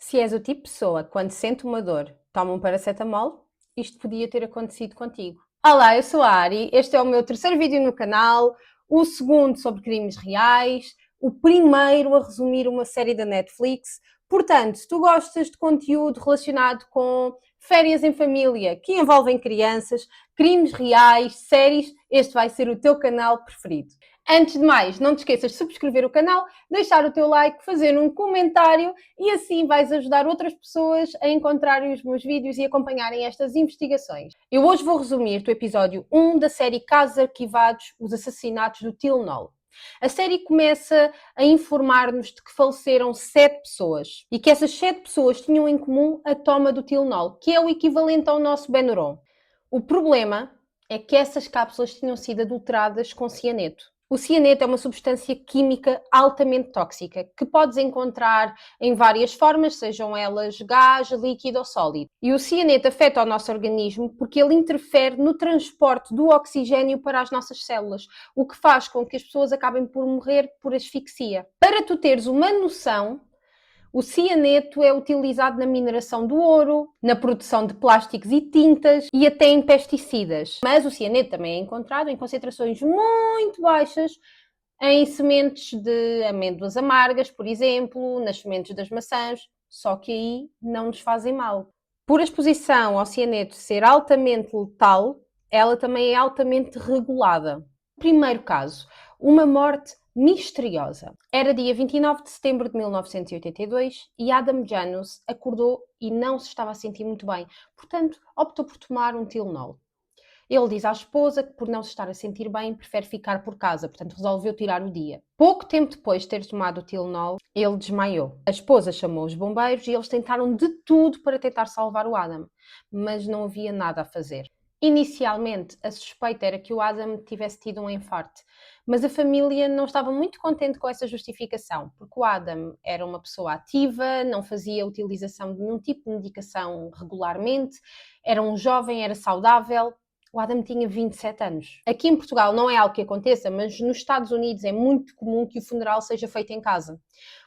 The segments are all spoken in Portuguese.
Se és o tipo de pessoa que quando sente uma dor toma um paracetamol, isto podia ter acontecido contigo. Olá, eu sou a Ari, este é o meu terceiro vídeo no canal, o segundo sobre crimes reais, o primeiro a resumir uma série da Netflix. Portanto, se tu gostas de conteúdo relacionado com férias em família que envolvem crianças, crimes reais, séries, este vai ser o teu canal preferido. Antes de mais, não te esqueças de subscrever o canal, deixar o teu like, fazer um comentário e assim vais ajudar outras pessoas a encontrarem os meus vídeos e acompanharem estas investigações. Eu hoje vou resumir-te o episódio 1 da série Casos Arquivados, os assassinatos do Tylenol. A série começa a informar-nos de que faleceram 7 pessoas e que essas 7 pessoas tinham em comum a toma do Tylenol, que é o equivalente ao nosso Benuron. O problema é que essas cápsulas tinham sido adulteradas com cianeto. O cianeto é uma substância química altamente tóxica que podes encontrar em várias formas, sejam elas gás, líquido ou sólido. E o cianeto afeta o nosso organismo porque ele interfere no transporte do oxigênio para as nossas células, o que faz com que as pessoas acabem por morrer por asfixia. Para tu teres uma noção, o cianeto é utilizado na mineração do ouro, na produção de plásticos e tintas e até em pesticidas. Mas o cianeto também é encontrado em concentrações muito baixas em sementes de amêndoas amargas, por exemplo, nas sementes das maçãs, só que aí não nos fazem mal. Por a exposição ao cianeto ser altamente letal, ela também é altamente regulada. Primeiro caso, uma morte misteriosa. Era dia 29 de setembro de 1982 e Adam Janus acordou e não se estava a sentir muito bem, portanto optou por tomar um Tylenol. Ele diz à esposa que por não se estar a sentir bem prefere ficar por casa, portanto resolveu tirar o dia. Pouco tempo depois de ter tomado o Tylenol, ele desmaiou. A esposa chamou os bombeiros e eles tentaram de tudo para tentar salvar o Adam, mas não havia nada a fazer. Inicialmente, a suspeita era que o Adam tivesse tido um infarto, mas a família não estava muito contente com essa justificação, porque o Adam era uma pessoa ativa, não fazia utilização de nenhum tipo de medicação regularmente, era um jovem, era saudável. O Adam tinha 27 anos. Aqui em Portugal não é algo que aconteça, mas nos Estados Unidos é muito comum que o funeral seja feito em casa.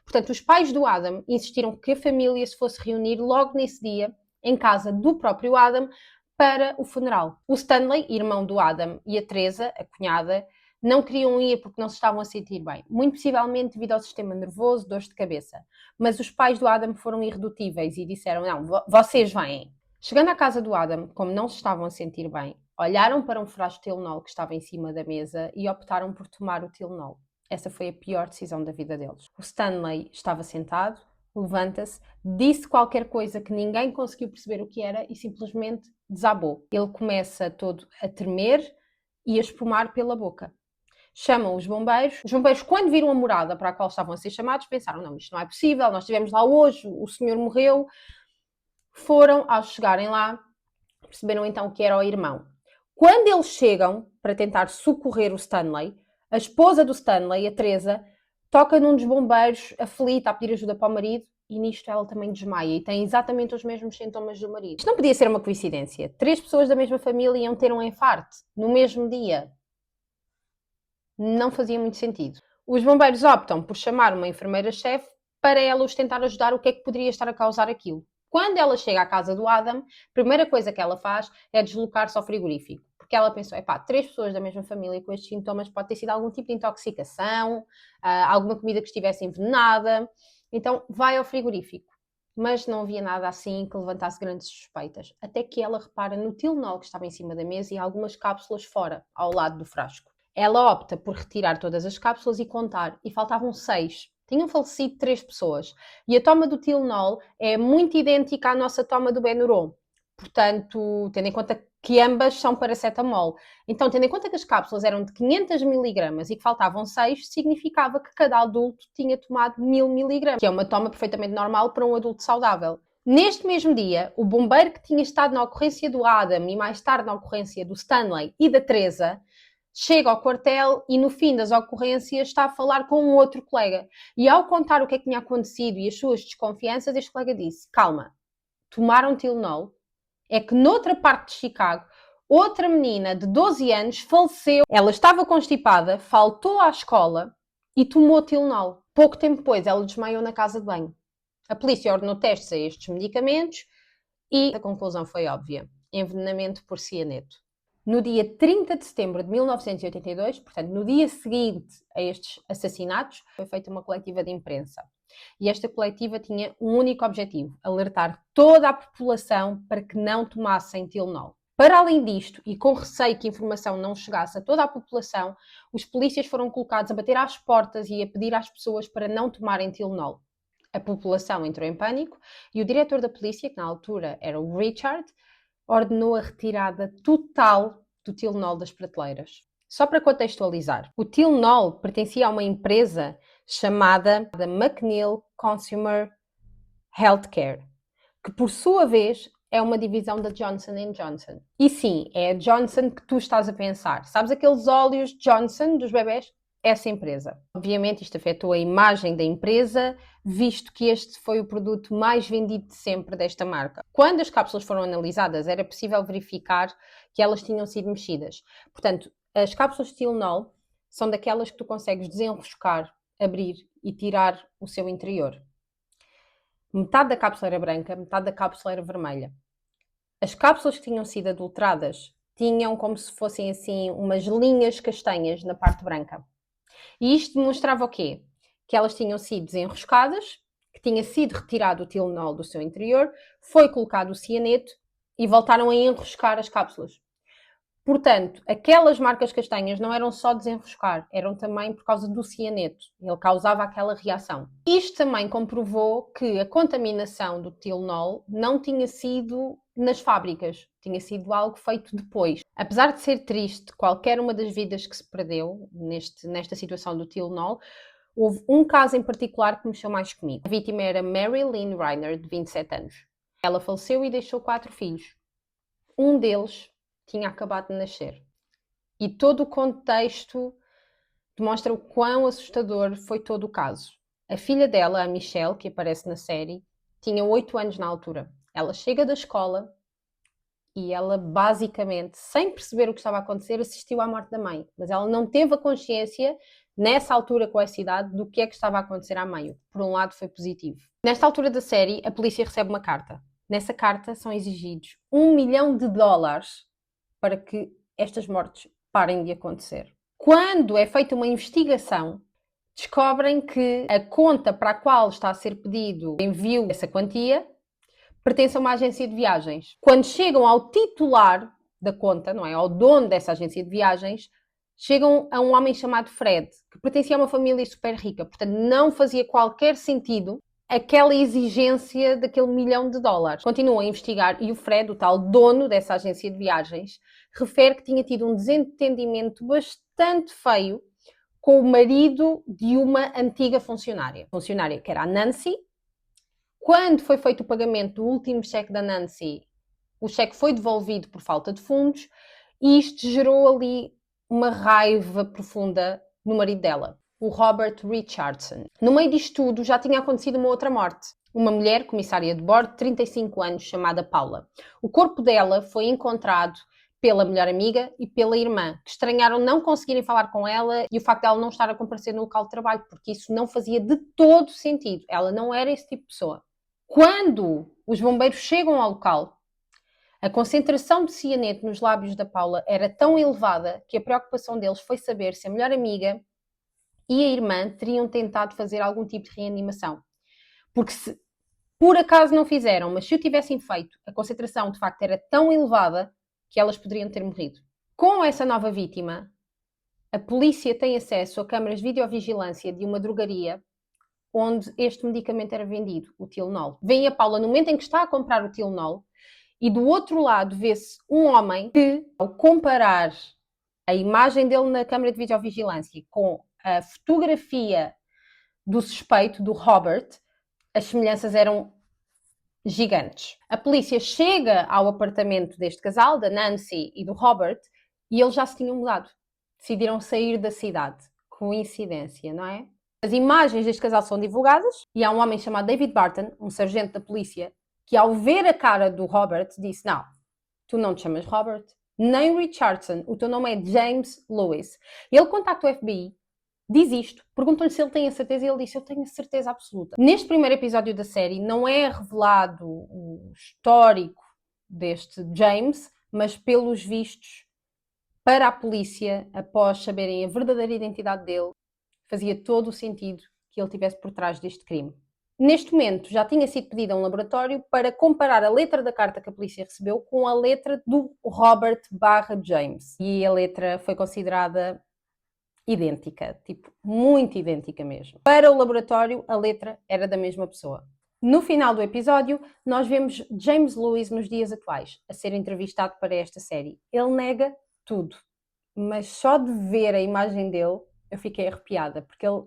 Portanto, os pais do Adam insistiram que a família se fosse reunir logo nesse dia, em casa do próprio Adam, para o funeral. O Stanley, irmão do Adam, e a Teresa, a cunhada, não queriam ir porque não se estavam a sentir bem, muito possivelmente devido ao sistema nervoso, dores de cabeça. Mas os pais do Adam foram irredutíveis e disseram, não, vocês vêm. Chegando à casa do Adam, como não se estavam a sentir bem, olharam para um frasco de Tylenol que estava em cima da mesa e optaram por tomar o Tylenol. Essa foi a pior decisão da vida deles. O Stanley estava sentado, levanta-se, disse qualquer coisa que ninguém conseguiu perceber o que era e simplesmente desabou. Ele começa todo a tremer e a espumar pela boca. Chamam os bombeiros. Os bombeiros, quando viram a morada para a qual estavam a ser chamados, pensaram, não, isto não é possível, nós estivemos lá hoje, o senhor morreu. Foram, ao chegarem lá, perceberam então que era o irmão. Quando eles chegam para tentar socorrer o Stanley, a esposa do Stanley, a Teresa, toca num dos bombeiros, aflita, a pedir ajuda para o marido, e nisto ela também desmaia e tem exatamente os mesmos sintomas do marido. Isto não podia ser uma coincidência. 3 pessoas da mesma família iam ter um infarto no mesmo dia. Não fazia muito sentido. Os bombeiros optam por chamar uma enfermeira-chefe para ela os tentar ajudar o que é que poderia estar a causar aquilo. Quando ela chega à casa do Adam, a primeira coisa que ela faz é deslocar-se ao frigorífico. Porque ela pensou, 3 pessoas da mesma família com estes sintomas pode ter sido algum tipo de intoxicação, alguma comida que estivesse envenenada. Então vai ao frigorífico. Mas não havia nada assim que levantasse grandes suspeitas. Até que ela repara no Tylenol que estava em cima da mesa e algumas cápsulas fora, ao lado do frasco. Ela opta por retirar todas as cápsulas e contar. E faltavam 6. Tinham falecido 3 pessoas. E a toma do Tylenol é muito idêntica à nossa toma do Benuron. Portanto, tendo em conta que ambas são paracetamol. Então, tendo em conta que as cápsulas eram de 500 miligramas e que faltavam 6, significava que cada adulto tinha tomado 1000 miligramas, que é uma toma perfeitamente normal para um adulto saudável. Neste mesmo dia, o bombeiro que tinha estado na ocorrência do Adam e mais tarde na ocorrência do Stanley e da Teresa, chega ao quartel e no fim das ocorrências está a falar com um outro colega. E ao contar o que é que tinha acontecido e as suas desconfianças, este colega disse, calma, tomaram Tylenol, é que noutra parte de Chicago, outra menina de 12 anos faleceu. Ela estava constipada, faltou à escola e tomou Tylenol. Pouco tempo depois, ela desmaiou na casa de banho. A polícia ordenou testes a estes medicamentos e a conclusão foi óbvia: envenenamento por cianeto. No dia 30 de setembro de 1982, portanto, no dia seguinte a estes assassinatos, foi feita uma coletiva de imprensa. E esta coletiva tinha um único objetivo: alertar toda a população para que não tomassem Tylenol. Para além disto, e com receio que a informação não chegasse a toda a população, os polícias foram colocados a bater às portas e a pedir às pessoas para não tomarem Tylenol. A população entrou em pânico e o diretor da polícia, que na altura era o Richard, ordenou a retirada total do Tylenol das prateleiras. Só para contextualizar, o Tylenol pertencia a uma empresa chamada McNeil Consumer Healthcare, que por sua vez é uma divisão da Johnson Johnson. E sim, é a Johnson que tu estás a pensar. Sabes aqueles óleos Johnson dos bebés? Essa empresa. Obviamente isto afetou a imagem da empresa, visto que este foi o produto mais vendido de sempre desta marca. Quando as cápsulas foram analisadas, era possível verificar que elas tinham sido mexidas. Portanto, as cápsulas de Tylenol são daquelas que tu consegues desenroscar, abrir e tirar o seu interior. Metade da cápsula era branca, metade da cápsula era vermelha. As cápsulas que tinham sido adulteradas tinham como se fossem assim umas linhas castanhas na parte branca. E isto demonstrava o quê? Que elas tinham sido desenroscadas, que tinha sido retirado o Tylenol do seu interior, foi colocado o cianeto e voltaram a enroscar as cápsulas. Portanto, aquelas marcas castanhas não eram só desenroscar, eram também por causa do cianeto. Ele causava aquela reação. Isto também comprovou que a contaminação do Tylenol não tinha sido nas fábricas, tinha sido algo feito depois. Apesar de ser triste qualquer uma das vidas que se perdeu nesta situação do Tylenol, houve um caso em particular que mexeu mais comigo. A vítima era Mary Lynn Reiner, de 27 anos. Ela faleceu e deixou 4 filhos. Um deles tinha acabado de nascer. E todo o contexto demonstra o quão assustador foi todo o caso. A filha dela, a Michelle, que aparece na série, tinha 8 anos na altura. Ela chega da escola e ela basicamente, sem perceber o que estava a acontecer, assistiu à morte da mãe. Mas ela não teve a consciência, nessa altura com essa idade, do que é que estava a acontecer à mãe. Por um lado foi positivo. Nesta altura da série, a polícia recebe uma carta. Nessa carta são exigidos $1 milhão para que estas mortes parem de acontecer. Quando é feita uma investigação, descobrem que a conta para a qual está a ser pedido o envio dessa quantia pertence a uma agência de viagens. Quando chegam ao titular da conta, não é, ao dono dessa agência de viagens, chegam a um homem chamado Fred, que pertencia a uma família super rica, portanto não fazia qualquer sentido aquela exigência daquele $1 milhão. Continuam a investigar e o Fred, o tal dono dessa agência de viagens, refere que tinha tido um desentendimento bastante feio com o marido de uma antiga funcionária que era a Nancy. Quando foi feito o pagamento do último cheque da Nancy, o cheque foi devolvido por falta de fundos e isto gerou ali uma raiva profunda no marido dela, o Robert Richardson. No meio disto tudo já tinha acontecido uma outra morte. Uma mulher, comissária de bordo, de 35 anos, chamada Paula. O corpo dela foi encontrado pela melhor amiga e pela irmã, que estranharam não conseguirem falar com ela e o facto de ela não estar a comparecer no local de trabalho, porque isso não fazia de todo sentido. Ela não era esse tipo de pessoa. Quando os bombeiros chegam ao local, a concentração de cianeto nos lábios da Paula era tão elevada que a preocupação deles foi saber se a melhor amiga e a irmã teriam tentado fazer algum tipo de reanimação. Porque se por acaso não fizeram, mas se o tivessem feito, a concentração de facto era tão elevada que elas poderiam ter morrido. Com essa nova vítima, a polícia tem acesso a câmaras de videovigilância de uma drogaria onde este medicamento era vendido, o Tylenol. Vem a Paula no momento em que está a comprar o Tylenol e do outro lado vê-se um homem que, ao comparar a imagem dele na câmara de videovigilância com a fotografia do suspeito, do Robert, as semelhanças eram gigantes. A polícia chega ao apartamento deste casal, da Nancy e do Robert, e eles já se tinham mudado. Decidiram sair da cidade. Coincidência, não é? As imagens deste casal são divulgadas e há um homem chamado David Barton, um sargento da polícia, que ao ver a cara do Robert disse: não, tu não te chamas Robert, nem Richardson, o teu nome é James Lewis. Ele contacta o FBI diz isto. Perguntam-lhe se ele tem a certeza e ele disse: eu tenho a certeza absoluta. Neste primeiro episódio da série não é revelado o histórico deste James, mas pelos vistos, para a polícia, após saberem a verdadeira identidade dele, fazia todo o sentido que ele estivesse por trás deste crime. Neste momento, já tinha sido pedido a um laboratório para comparar a letra da carta que a polícia recebeu com a letra do Robert/James. E a letra foi considerada idêntica, tipo, muito idêntica mesmo. Para o laboratório, a letra era da mesma pessoa. No final do episódio, nós vemos James Lewis nos dias atuais, a ser entrevistado para esta série. Ele nega tudo, mas só de ver a imagem dele, eu fiquei arrepiada, porque ele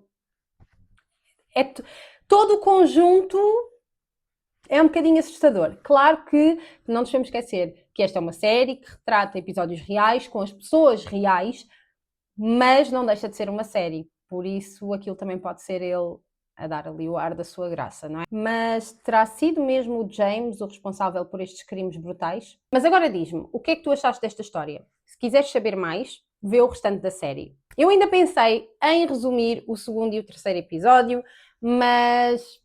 todo o conjunto é um bocadinho assustador. Claro que não nos devemos esquecer que esta é uma série que retrata episódios reais, com as pessoas reais, mas não deixa de ser uma série. Por isso, aquilo também pode ser ele a dar ali o ar da sua graça, não é? Mas terá sido mesmo o James o responsável por estes crimes brutais? Mas agora diz-me, o que é que tu achaste desta história? Se quiseres saber mais, vê o restante da série. Eu ainda pensei em resumir o segundo e o terceiro episódio, mas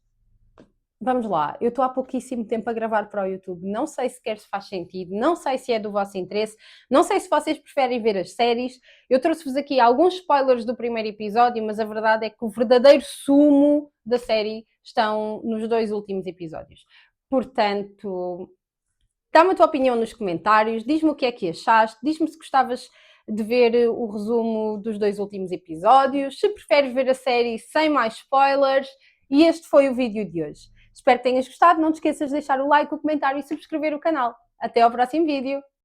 vamos lá, eu estou há pouquíssimo tempo a gravar para o YouTube, não sei sequer se faz sentido, não sei se é do vosso interesse, não sei se vocês preferem ver as séries. Eu trouxe-vos aqui alguns spoilers do primeiro episódio, mas a verdade é que o verdadeiro sumo da série estão nos 2 últimos episódios. Portanto, dá-me a tua opinião nos comentários, diz-me o que é que achaste, diz-me se gostavas de ver o resumo dos 2 últimos episódios, se preferes ver a série sem mais spoilers, e este foi o vídeo de hoje. Espero que tenhas gostado, não te esqueças de deixar o like, o comentário e subscrever o canal. Até ao próximo vídeo!